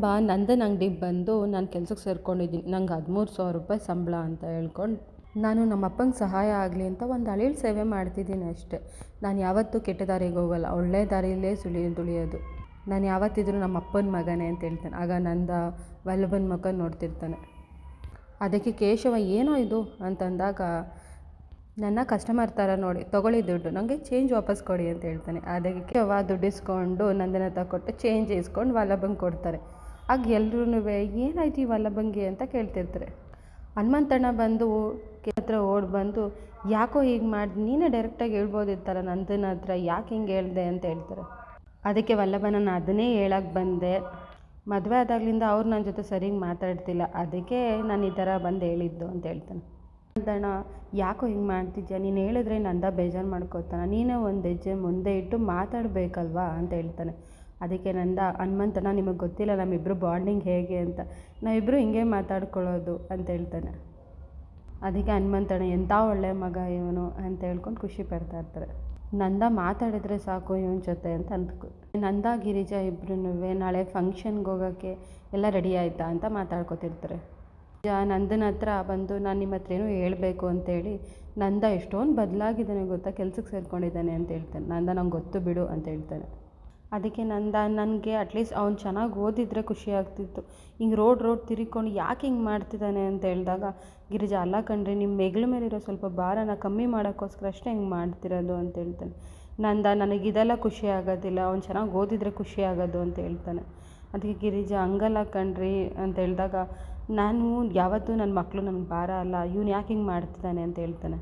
ವಲ್ಲಭ ನಂದನ್ ಅಂಗಡಿಗೆ ಬಂದು ನಾನು ಕೆಲ್ಸಕ್ಕೆ ಸೇರ್ಕೊಂಡಿದ್ದೀನಿ, ನಂಗೆ 13,000 ರೂಪಾಯಿ ಸಂಬಳ ಅಂತ ಹೇಳ್ಕೊಂಡು ನಾನು ನಮ್ಮ ಅಪ್ಪಂಗೆ ಸಹಾಯ ಆಗಲಿ ಅಂತ ಒಂದು ಅಳಿಲು ಸೇವೆ ಮಾಡ್ತಿದ್ದೀನಿ ಅಷ್ಟೇ. ನಾನು ಯಾವತ್ತೂ ಕೆಟ್ಟ ದಾರಿಗೆ ಹೋಗಲ್ಲ, ಒಳ್ಳೆ ದಾರಿಯಲ್ಲೇ ತುಳಿಯೋದು. ನಾನು ಯಾವತ್ತಿದ್ರೂ ನಮ್ಮ ಅಪ್ಪನ ಮಗನೇ ಅಂತ ಹೇಳ್ತಾನೆ. ಆಗ ನಂದ ವಲ್ಲಭನ ಮುಖ ನೋಡ್ತಿರ್ತಾನೆ. ಅದಕ್ಕೆ ಕೇಶವ ಏನೋ ಇದು ಅಂತಂದಾಗ, ನನ್ನ ಕಸ್ಟಮರ್ ಥರ ನೋಡಿ ತೊಗೊಳ್ಳಿ ದುಡ್ಡು, ನನಗೆ ಚೇಂಜ್ ವಾಪಸ್ ಕೊಡಿ ಅಂತ ಹೇಳ್ತಾನೆ. ಅದಕ್ಕೆ ಕೇಶವ ದುಡ್ಡು ಇಸ್ಕೊಂಡು ನಂದನ ತಗೊಟ್ಟು ಚೇಂಜ್ ಇಸ್ಕೊಂಡು ವಲ್ಲಭಂಗೆ ಕೊಡ್ತಾರೆ. ಆಗ ಎಲ್ರೂ ಏನಾಯ್ತು ಈ ವಲ್ಲಭಂಗೆ ಅಂತ ಕೇಳ್ತಿರ್ತಾರೆ. ಹನುಮಂತಣ್ಣ ಬಂದು ಹತ್ರ ಓಡಿ ಬಂದು, ಯಾಕೋ ಹೀಗೆ ಮಾಡಿ, ನೀನೇ ಡೈರೆಕ್ಟಾಗಿ ಹೇಳ್ಬೋದಿತ್ತಲ್ಲ ನಂದನ ಹತ್ರ, ಯಾಕೆ ಹಿಂಗೆ ಹೇಳ್ದೆ ಅಂತ ಹೇಳ್ತಾರೆ. ಅದಕ್ಕೆ ವಲ್ಲಭ, ನಾನು ಅದನ್ನೇ ಹೇಳಕ್ಕೆ ಬಂದೆ, ಮದುವೆ ಆದಾಗಲಿಂದ ಅವ್ರು ನನ್ನ ಜೊತೆ ಸರಿಗೆ ಮಾತಾಡ್ತಿಲ್ಲ, ಅದಕ್ಕೆ ನಾನು ಈ ಥರ ಬಂದು ಹೇಳಿದ್ದು ಅಂತ ಹೇಳ್ತಾನೆ. ಹನುಮಂತಣ್ಣ, ಯಾಕೋ ಹಿಂಗೆ ಮಾಡ್ತಿದ್ಯಾ, ನೀನು ಹೇಳಿದ್ರೆ ನಂದ ಬೇಜಾರು ಮಾಡ್ಕೋತಾನೆ, ನೀನೇ ಒಂದು ಹೆಜ್ಜೆ ಮುಂದೆ ಇಟ್ಟು ಮಾತಾಡಬೇಕಲ್ವಾ ಅಂತ ಹೇಳ್ತಾನೆ. ಅದಕ್ಕೆ ನಂದ, ಹನುಮಂತಣ್ಣ ನಿಮಗೆ ಗೊತ್ತಿಲ್ಲ ನಮ್ಮಿಬ್ಬರು ಬಾಂಡಿಂಗ್ ಹೇಗೆ ಅಂತ, ನಾವಿಬ್ಬರು ಹಿಂಗೆ ಮಾತಾಡ್ಕೊಳ್ಳೋದು ಅಂತ ಹೇಳ್ತಾನೆ. ಅದಕ್ಕೆ ಹನುಮಂತಣ್ಣ, ಎಂಥ ಒಳ್ಳೆ ಮಗ ಇವನು ಅಂತ ಹೇಳ್ಕೊಂಡು ಖುಷಿ ಪಡ್ತಾ ಇರ್ತಾರೆ. ನಂದ ಮಾತಾಡಿದ್ರೆ ಸಾಕು ಇವನ ಜೊತೆ ಅಂತ ಅಂದ್ಕೊ. ನಂದ ಗಿರಿಜಾ ಇಬ್ಬರೂ ನಾಳೆ ಫಂಕ್ಷನ್ಗೆ ಹೋಗೋಕ್ಕೆ ಎಲ್ಲ ರೆಡಿ ಆಯಿತಾ ಅಂತ ಮಾತಾಡ್ಕೊತಿರ್ತಾರೆ. ನಂದನ ಹತ್ರ ಬಂದು, ನಾನು ನಿಮ್ಮ ಹತ್ರ ಏನೋ ಹೇಳಬೇಕು ಅಂತೇಳಿ, ನಂದ ಎಷ್ಟೊಂದು ಬದಲಾಗಿದ್ದಾನೆ ಗೊತ್ತಾ, ಕೆಲ್ಸಕ್ಕೆ ಸೇರ್ಕೊಂಡಿದ್ದಾನೆ ಅಂತ ಹೇಳ್ತಾನೆ. ನಂದ, ನಂಗೆ ಗೊತ್ತು ಬಿಡು ಅಂತ ಹೇಳ್ತಾನೆ. ಅದಕ್ಕೆ ನಂದ, ನನಗೆ ಅಟ್ಲೀಸ್ಟ್ ಅವ್ನು ಚೆನ್ನಾಗಿ ಓದಿದರೆ ಖುಷಿ ಆಗ್ತಿತ್ತು, ಹಿಂಗೆ ರೋಡ್ ತಿರ್ಕೊಂಡು ಯಾಕೆ ಹಿಂಗೆ ಮಾಡ್ತಿದ್ದಾನೆ ಅಂತ ಹೇಳಿದಾಗ, ಗಿರಿಜಾ, ಅಲ್ಲ ಕಣ್ರಿ, ನಿಮ್ಮ ಹೆಗ್ಲ ಮೇಲಿರೋ ಸ್ವಲ್ಪ ಭಾರನ ಕಮ್ಮಿ ಮಾಡೋಕ್ಕೋಸ್ಕರ ಅಷ್ಟೇ ಹಿಂಗೆ ಮಾಡ್ತಿರೋದು ಅಂತ ಹೇಳ್ತಾನೆ. ನಂದ, ನನಗಿದೆಲ್ಲ ಖುಷಿ ಆಗೋದಿಲ್ಲ, ಅವ್ನು ಚೆನ್ನಾಗಿ ಓದಿದರೆ ಖುಷಿ ಆಗೋದು ಅಂತ ಹೇಳ್ತಾನೆ. ಅದಕ್ಕೆ ಗಿರಿಜಾ, ಹಂಗಲ್ಲ ಕಣ್ರಿ ಅಂತ ಹೇಳಿದಾಗ, ನಾನು ಯಾವತ್ತೂ ನನ್ನ ಮಕ್ಕಳು ನನ್ನ ಭಾರ ಅಲ್ಲ, ಇವ್ನು ಯಾಕೆ ಹಿಂಗೆ ಮಾಡ್ತಿದ್ದಾನೆ ಅಂತ ಹೇಳ್ತಾನೆ.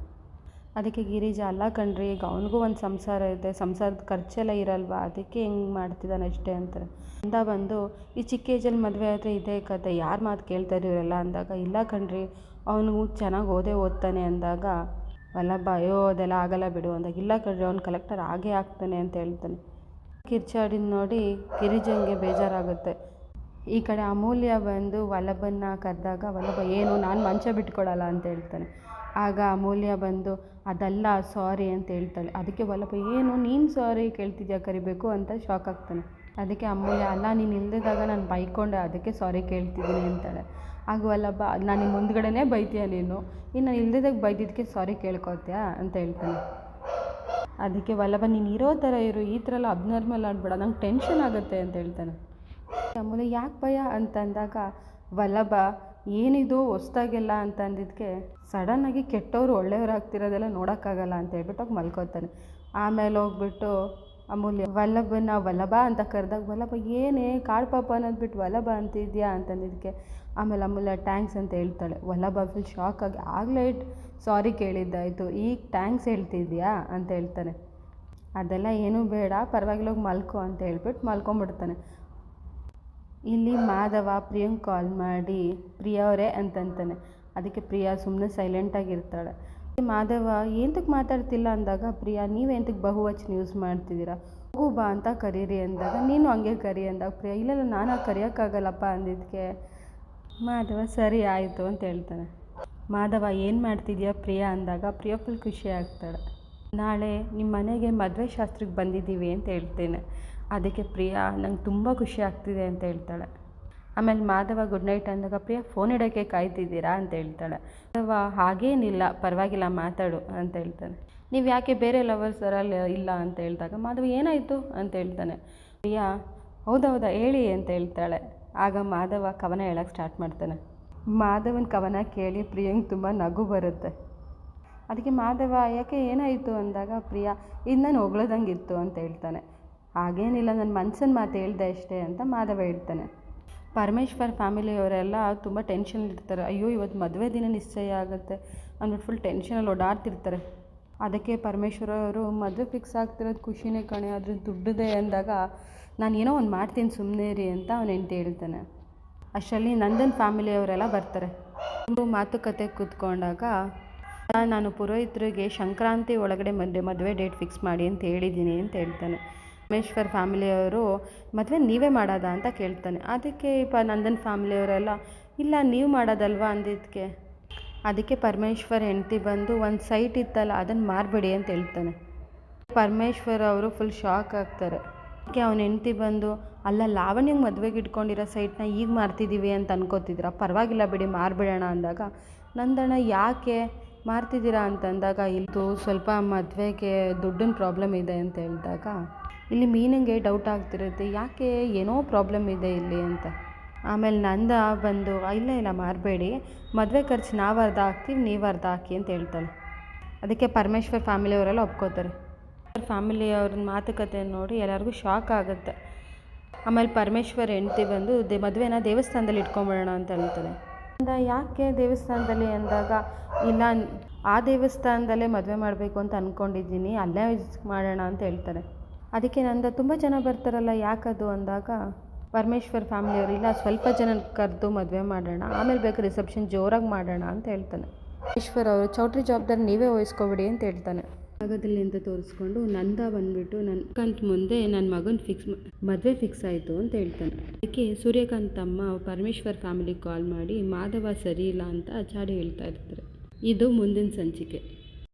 ಅದಕ್ಕೆ ಗಿರಿಜಾ, ಅಲ್ಲ ಕಣ್ರಿ, ಈಗ ಅವನಿಗೂ ಒಂದು ಸಂಸಾರ ಇದೆ, ಸಂಸಾರದ ಖರ್ಚೆಲ್ಲ ಇರಲ್ವಾ, ಅದಕ್ಕೆ ಹಿಂಗೆ ಮಾಡ್ತಿದ್ದಾನೆ ಅಷ್ಟೇ ಅಂತಾರೆ. ಅಂದ ಬಂದು, ಈ ಚಿಕ್ಕ ಏಜಲ್ಲಿ ಮದುವೆ ಆದರೆ ಇದೇ ಕತೆ, ಯಾರು ಮಾತು ಕೇಳ್ತಾರೆ ಇವರೆಲ್ಲ ಅಂದಾಗ, ಇಲ್ಲ ಕಣ್ರಿ ಅವನು ಚೆನ್ನಾಗಿ ಓದ್ತಾನೆ ಅಂದಾಗ ವಲ್ಲಭ, ಅಯ್ಯೋ ಅದೆಲ್ಲ ಆಗಲ್ಲ ಬಿಡು ಅಂದಾಗ, ಇಲ್ಲ ಕಣ್ರಿ ಅವ್ನು ಕಲೆಕ್ಟರ್ ಆಗೇ ಆಗ್ತಾನೆ ಅಂತ ಹೇಳ್ತಾನೆ. ಕಿರ್ಚಾಡಿದ ನೋಡಿ ಗಿರಿಜಂಗೆ ಬೇಜಾರಾಗುತ್ತೆ. ಈ ಕಡೆ ಅಮೂಲ್ಯ ಬಂದು ವಲ್ಲಭನ ಕರೆದಾಗ, ವಲ್ಲಭ, ಏನು ನಾನು ಮಂಚ ಬಿಟ್ಕೊಡಲ್ಲ ಅಂತ ಹೇಳ್ತಾನೆ. ಆಗ ಅಮೂಲ್ಯ ಬಂದು, ಅದಲ್ಲ ಸಾರಿ ಅಂತ ಹೇಳ್ತಾಳೆ. ಅದಕ್ಕೆ ವಲ್ಲಭ, ಏನು ನೀನು ಸಾರಿ ಕೇಳ್ತಿದ್ಯಾ ಕರಿಬೇಕು ಅಂತ ಶಾಕ್ ಆಗ್ತಾನೆ. ಅದಕ್ಕೆ ಅಮೂಲ್ಯ, ಅಲ್ಲ ನೀನು ಇಲ್ದಿದ್ದಾಗ ನಾನು ಬೈಕೊಂಡೆ, ಅದಕ್ಕೆ ಸಾರಿ ಕೇಳ್ತಿದ್ದೀನಿ ಅಂತಾಳೆ. ಆಗ ವಲ್ಲಭ, ನಾನು ನಿಮ್ಮ ಮುಂದ್ಗಡೆನೇ ಬೈತೀಯ ನೀನು, ಇನ್ನು ನಾನು ಇಲ್ದಿದ್ದಾಗ ಬೈದಿದ್ದಕ್ಕೆ ಸಾರಿ ಕೇಳ್ಕೊತ್ಯಾ ಅಂತ ಹೇಳ್ತಾನೆ. ಅದಕ್ಕೆ ವಲ್ಲಭ, ನೀನು ಇರೋ ಥರ ಇರು, ಈ ಥರ ಎಲ್ಲ ಅಬ್ನಾರ್ಮಲ್ ಆಡ್ಬೇಡ, ನಂಗೆ ಟೆನ್ಷನ್ ಆಗುತ್ತೆ ಅಂತ ಹೇಳ್ತಾನೆ. ಅಮೂಲ್ಯ, ಯಾಕೆ ಭಯ ಅಂತಂದಾಗ ವಲ್ಲಭ, ಏನಿದು ಹೊಸ್ದಾಗೆಲ್ಲ ಅಂತ ಅಂದಿದ್ದಕ್ಕೆ, ಸಡನ್ನಾಗಿ ಕೆಟ್ಟವರು ಒಳ್ಳೆಯವ್ರು ಆಗ್ತಿರೋದೆಲ್ಲ ನೋಡೋಕ್ಕಾಗಲ್ಲ ಅಂತ ಹೇಳ್ಬಿಟ್ಟು ಹೋಗಿ ಮಲ್ಕೋತಾನೆ. ಆಮೇಲೆ ಹೋಗ್ಬಿಟ್ಟು ಅಮೂಲ್ಯ ವಲ್ಲಭನ ವಲ್ಲಭ ಅಂತ ಕರೆದಾಗ, ವಲ್ಲಭ ಏನೇ ಕಾಳು ಪಾಪ ಅನ್ನೋದ್ಬಿಟ್ಟು ವಲ್ಲಭ ಅಂತಿದ್ಯಾ ಅಂತಂದಿದ್ದಕ್ಕೆ, ಆಮೇಲೆ ಅಮೂಲ್ಯ ಟ್ಯಾಂಕ್ಸ್ ಅಂತ ಹೇಳ್ತಾಳೆ. ವಲ್ಲಭ ಫುಲ್ ಶಾಕ್ ಆಗಿ, ಆಗಲೇ ಸಾರಿ ಕೇಳಿದ್ದಾಯಿತು, ಈಗ ಟ್ಯಾಂಕ್ಸ್ ಹೇಳ್ತಿದ್ಯಾ ಅಂತ ಹೇಳ್ತಾನೆ. ಅದೆಲ್ಲ ಏನೂ ಬೇಡ, ಪರವಾಗಿಲ್ಲ ಹೋಗಿ ಮಲ್ಕೋ ಅಂತ ಹೇಳ್ಬಿಟ್ಟು ಮಲ್ಕೊಂಬಿಡ್ತಾನೆ. ಇಲ್ಲಿ ಮಾಧವ ಪ್ರಿಯಂಗೆ ಕಾಲ್ ಮಾಡಿ, ಪ್ರಿಯವ್ರೆ ಅಂತಂತಾನೆ. ಅದಕ್ಕೆ ಪ್ರಿಯಾ ಸುಮ್ಮನೆ ಸೈಲೆಂಟಾಗಿರ್ತಾಳೆ. ಮಾಧವ, ಎಂತಕ್ಕೆ ಮಾತಾಡ್ತಿಲ್ಲ ಅಂದಾಗ, ಪ್ರಿಯಾ, ನೀವೆಂತಕ್ಕೆ ಬಹುವಚನ ಯೂಸ್ ಮಾಡ್ತಿದ್ದೀರಾ, ಹೋಗು ಬಾ ಅಂತ ಕರೀರಿ ಅಂದಾಗ, ನೀನು ಹಂಗೆ ಕರಿ ಅಂದಾಗ ಪ್ರಿಯಾ, ಇಲ್ಲ ನಾನು ಕರೆಯೋಕ್ಕಾಗಲ್ಲಪ್ಪ ಅಂದಿದ್ದಕ್ಕೆ ಮಾಧವ, ಸರಿ ಆಯಿತು ಅಂತ ಹೇಳ್ತಾನೆ. ಮಾಧವ, ಏನು ಮಾಡ್ತಿದ್ಯಾ ಪ್ರಿಯಾ ಅಂದಾಗ ಪ್ರಿಯಾ ಫುಲ್ ಖುಷಿ ಆಗ್ತಾಳೆ. ನಾಳೆ ನಿಮ್ಮ ಮನೆಗೆ ಮದುವೆ ಶಾಸ್ತ್ರಕ್ಕೆ ಬಂದಿದ್ದೀವಿ ಅಂತ ಹೇಳ್ತೇನೆ. ಅದಕ್ಕೆ ಪ್ರಿಯಾ, ನಂಗೆ ತುಂಬ ಖುಷಿ ಆಗ್ತಿದೆ ಅಂತ ಹೇಳ್ತಾಳೆ. ಆಮೇಲೆ ಮಾಧವ ಗುಡ್ ನೈಟ್ ಅಂದಾಗ, ಪ್ರಿಯಾ ಫೋನ್ ಇಡೋಕ್ಕೆ ಕಾಯ್ತಿದ್ದೀರಾ ಅಂತ ಹೇಳ್ತಾಳೆ. ಮಾಧವ, ಹಾಗೇನಿಲ್ಲ, ಪರವಾಗಿಲ್ಲ ಮಾತಾಡು ಅಂತ ಹೇಳ್ತಾನೆ. ನೀವು ಯಾಕೆ ಬೇರೆ ಲವರ್ಸರಲ್ಲಿ ಇಲ್ಲ ಅಂತ ಹೇಳಿದಾಗ ಮಾಧವ, ಏನಾಯಿತು ಅಂತ ಹೇಳ್ತಾನೆ. ಪ್ರಿಯಾ, ಹೌದಾ ಹೇಳಿ ಅಂತ ಹೇಳ್ತಾಳೆ. ಆಗ ಮಾಧವ ಕವನ ಹೇಳೋಕ್ಕೆ ಸ್ಟಾರ್ಟ್ ಮಾಡ್ತಾನೆ. ಮಾಧವನ ಕವನ ಕೇಳಿ ಪ್ರಿಯಂಗೆ ತುಂಬ ನಗು ಬರುತ್ತೆ. ಅದಕ್ಕೆ ಮಾಧವ, ಯಾಕೆ ಏನಾಯಿತು ಅಂದಾಗ ಪ್ರಿಯಾ, ಇದು ನಾನು ಹೊಗಳೋದಂಗಿತ್ತು ಅಂತ ಹೇಳ್ತಾನೆ. ಹಾಗೇನಿಲ್ಲ, ನನ್ನ ಮನ್ಸಿನ ಮಾತು ಹೇಳ್ದೆ ಅಷ್ಟೇ ಅಂತ ಮಾಧವ ಹೇಳ್ತಾನೆ. ಪರಮೇಶ್ವರ್ ಫ್ಯಾಮಿಲಿಯವರೆಲ್ಲ ತುಂಬ ಟೆನ್ಷನಲ್ಲಿರ್ತಾರೆ. ಅಯ್ಯೋ ಇವತ್ತು ಮದುವೆ ದಿನ ನಿಶ್ಚಯ ಆಗುತ್ತೆ ಅಂದ್ಬಿಟ್ಟು ಫುಲ್ ಟೆನ್ಷನಲ್ಲಿ ಓಡಾಡ್ತಿರ್ತಾರೆ. ಅದಕ್ಕೆ ಪರಮೇಶ್ವರ್ ಅವರು, ಮದುವೆ ಫಿಕ್ಸ್ ಆಗ್ತಿರೋದು ಖುಷಿನೇ ಕಣೆ, ಅದ್ರ ದುಡ್ಡಿದೆ ಅಂದಾಗ, ನಾನು ಏನೋ ಒಂದು ಮಾಡ್ತೀನಿ ಸುಮ್ಮನೆ ರೀ ಅಂತ ಅವನ ಹೆಂಡತಿ ಹೇಳ್ತಾನೆ. ಅಷ್ಟರಲ್ಲಿ ನಂದನ್ ಫ್ಯಾಮಿಲಿಯವರೆಲ್ಲ ಬರ್ತಾರೆ. ಒಂದು ಮಾತುಕತೆ ಕೂತ್ಕೊಂಡಾಗ, ನಾನು ಪುರೋಹಿತರಿಗೆ ಸಂಕ್ರಾಂತಿ ಒಳಗಡೆ ಮದುವೆ ಡೇಟ್ ಫಿಕ್ಸ್ ಮಾಡಿ ಅಂತ ಹೇಳಿದ್ದೀನಿ ಅಂತ ಹೇಳ್ತಾನೆ. ಪರಮೇಶ್ವರ್ ಫ್ಯಾಮಿಲಿಯವರು, ಮದುವೆ ನೀವೇ ಮಾಡೋದಾ ಅಂತ ಕೇಳ್ತಾನೆ. ಅದಕ್ಕೆ ನಂದನ್ ಫ್ಯಾಮಿಲಿಯವರೆಲ್ಲ, ಇಲ್ಲ ನೀವು ಮಾಡೋದಲ್ವಾ ಅಂದಿದ್ದಕ್ಕೆ, ಅದಕ್ಕೆ ಪರಮೇಶ್ವರ್ ಹೆಂಡತಿ ಬಂದು, ಒಂದು ಸೈಟ್ ಇತ್ತಲ್ಲ ಅದನ್ನು ಮಾರಬೇಡಿ ಅಂತ ಹೇಳ್ತಾನೆ. ಪರಮೇಶ್ವರ್ ಅವರು ಫುಲ್ ಶಾಕ್ ಆಗ್ತಾರೆ. ಅದಕ್ಕೆ ಅವನ ಹೆಂಡತಿ ಬಂದು, ಅಲ್ಲ ಲಾವಣ್ಯಂಗೆ ಮದುವೆಗೆ ಇಟ್ಕೊಂಡಿರೋ ಸೈಟ್ನ ಈಗ ಮಾರ್ತಿದ್ದೀವಿ ಅಂತ ಅನ್ಕೋತಿದ್ದೀರಾ, ಪರವಾಗಿಲ್ಲ ಬಿಡಿ ಮಾರಿಬಿಡೋಣ ಅಂದಾಗ, ನಂದಣ್ಣ ಯಾಕೆ ಮಾರ್ತಿದ್ದೀರಾ ಅಂತಂದಾಗ ಇದು ಸ್ವಲ್ಪ ಮದುವೆಗೆ ದುಡ್ಡಿನ ಪ್ರಾಬ್ಲಮ್ ಇದೆ ಅಂತ ಹೇಳಿದಾಗ ಇಲ್ಲಿ ಮೀನಿಗೆ ಡೌಟ್ ಆಗ್ತಿರುತ್ತೆ, ಯಾಕೆ ಏನೋ ಪ್ರಾಬ್ಲಮ್ ಇದೆ ಇಲ್ಲಿ ಅಂತ. ಆಮೇಲೆ ನಂದ ಬಂದು ಇಲ್ಲ ಮಾರಬೇಡಿ, ಮದುವೆ ಖರ್ಚು ನಾವು ಅರ್ಧ ಹಾಕ್ತೀವಿ, ನೀವು ಅರ್ಧ ಹಾಕಿ ಅಂತ ಹೇಳ್ತಾಳೆ. ಅದಕ್ಕೆ ಪರಮೇಶ್ವರ್ ಫ್ಯಾಮಿಲಿಯವರೆಲ್ಲ ಒಪ್ಕೋತಾರೆ. ಫ್ಯಾಮಿಲಿಯವ್ರ ಮಾತುಕತೆ ನೋಡಿ ಎಲ್ಲರಿಗೂ ಶಾಕ್ ಆಗುತ್ತೆ. ಆಮೇಲೆ ಪರಮೇಶ್ವರ್ ಹೆಂಡ್ತಿ ಬಂದು ಮದುವೆನ ದೇವಸ್ಥಾನದಲ್ಲಿ ಇಟ್ಕೊಂಬಿಡೋಣ ಅಂತ ಹೇಳ್ತಾನೆ. ಯಾಕೆ ದೇವಸ್ಥಾನದಲ್ಲಿ ಅಂದಾಗ, ಇಲ್ಲ ಆ ದೇವಸ್ಥಾನದಲ್ಲೇ ಮದುವೆ ಮಾಡಬೇಕು ಅಂತ ಅಂದ್ಕೊಂಡಿದ್ದೀನಿ, ಅಲ್ಲೇ ಮಾಡೋಣ ಅಂತ ಹೇಳ್ತಾರೆ. ಅದಕ್ಕೆ ನಂದ ತುಂಬ ಜನ ಬರ್ತಾರಲ್ಲ ಯಾಕದು ಅಂದಾಗ ಪರಮೇಶ್ವರ್ ಫ್ಯಾಮಿಲಿಯವರು ಇಲ್ಲ ಸ್ವಲ್ಪ ಜನ ಕರೆದು ಮದುವೆ ಮಾಡೋಣ, ಆಮೇಲೆ ಬೇಕು ರಿಸೆಪ್ಷನ್ ಜೋರಾಗಿ ಮಾಡೋಣ ಅಂತ ಹೇಳ್ತಾನೆ. ಈಶ್ವರ್ ಅವರು ಚೌಟ್ರಿ ಜವಾಬ್ದಾರಿ ನೀವೇ ವಹಿಸ್ಕೊಬಿಡಿ ಅಂತ ಹೇಳ್ತಾನೆ. ಆಗೋದಿಲ್ಲ ಅಂತ ತೋರಿಸ್ಕೊಂಡು ನಂದ ಬಂದುಬಿಟ್ಟು ನನ್ನ ಮುಂದೆ ನನ್ನ ಮಗನ ಮದುವೆ ಫಿಕ್ಸ್ ಆಯಿತು ಅಂತ ಹೇಳ್ತಾನೆ. ಅದಕ್ಕೆ ಸೂರ್ಯಕಾಂತ್ ತಮ್ಮ ಪರಮೇಶ್ವರ್ ಫ್ಯಾಮಿಲಿಗೆ ಕಾಲ್ ಮಾಡಿ ಮಾಧವ ಸರಿ ಇಲ್ಲ ಅಂತ ಚಾಡಿ ಹೇಳ್ತಾ ಇರ್ತಾರೆ. ಇದು ಮುಂದಿನ ಸಂಚಿಕೆ.